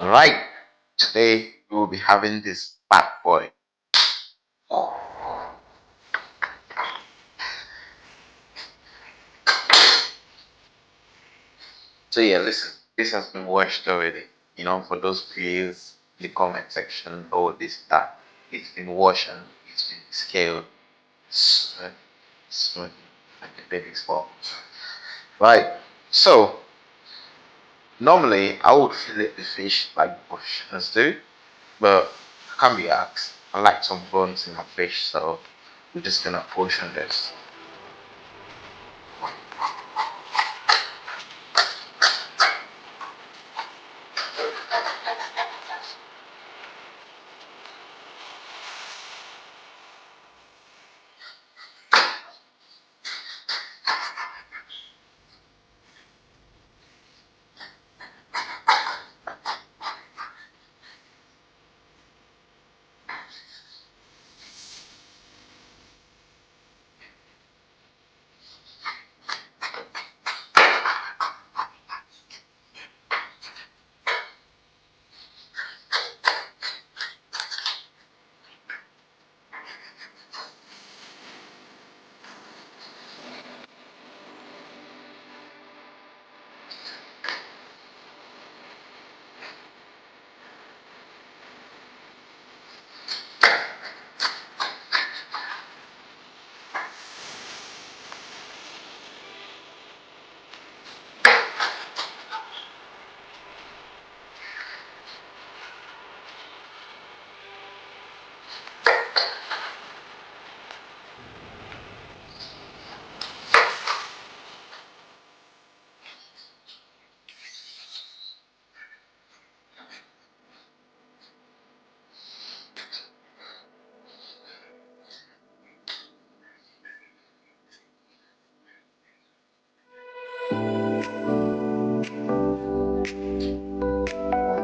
Right, today we will be having this bad boy. So yeah, listen, this has been washed already. For those please in the comment section, oh this that, it's been washed and it's been scaled, smooth, smooth like a baby's ball. Right. So normally I would fillet the fish like professionals do, but I can't be asked. I like some bones in my fish, so we're just gonna portion this. One,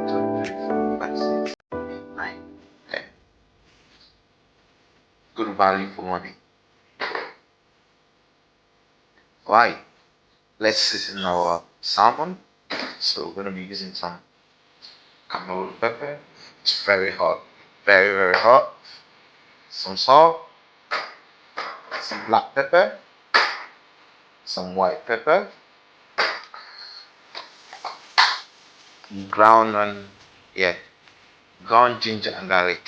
two, three, four, five, six, eight, nine, 10. Good value for money. Right. Let's season our salmon. So we're gonna be using some canola pepper. It's very hot. Very, very hot. Some salt, some black pepper, some white pepper, ground and yeah, ground ginger and garlic.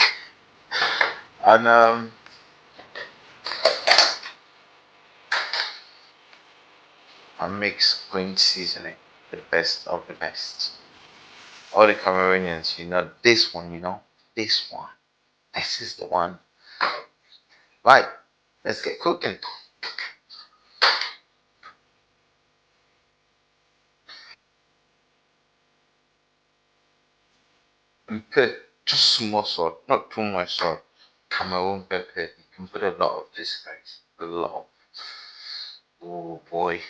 And I mix green seasoning, the best of the best. All the Cameroonians, this one, this one. This is the one. Right, let's get cooking. And put just small salt, not too much salt. Cameroon pepper, you can put a lot of this, guys. A lot. Oh boy,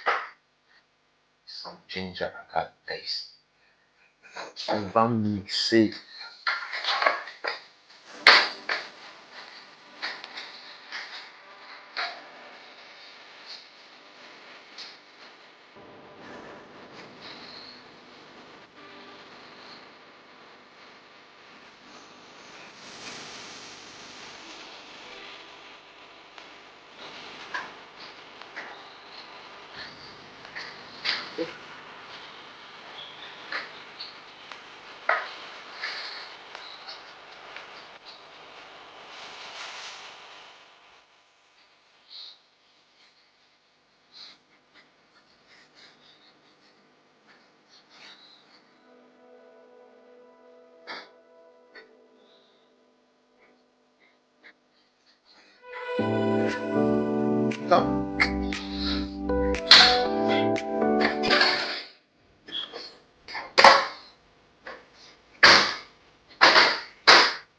some ginger I got taste. On va mixer. Come.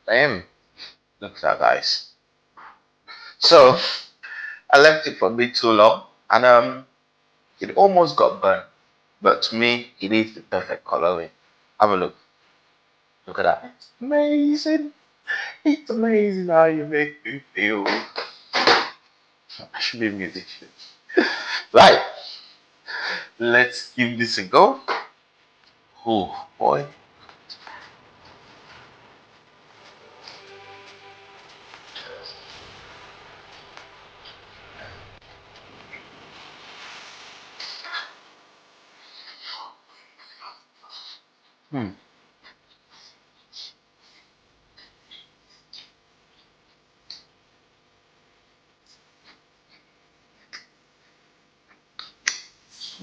Damn. Look at that, guys. So I left it for a bit too long, and it almost got burnt. But to me, it is the perfect coloring. Have a look. Look at that. It's amazing. It's amazing how you make me feel. I should be a musician. Right. Let's give this a go. Oh boy. Hmm.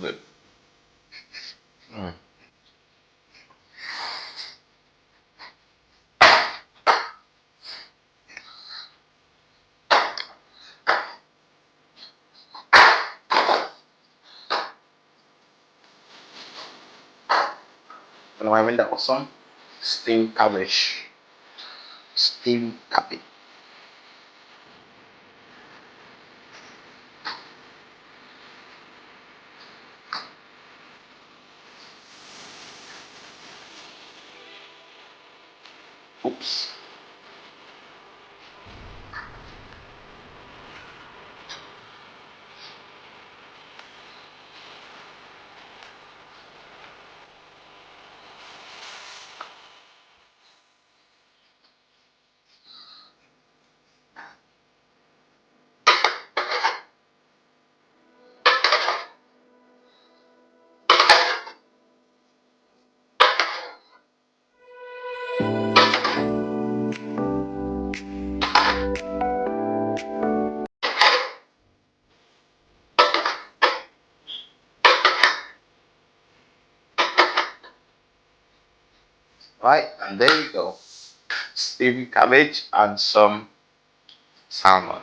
Good. Hmm. Ano may winda ko son? Steamed cabbage. Steamed cabbage. Oops. Right, and there you go. Steamed cabbage and some salmon.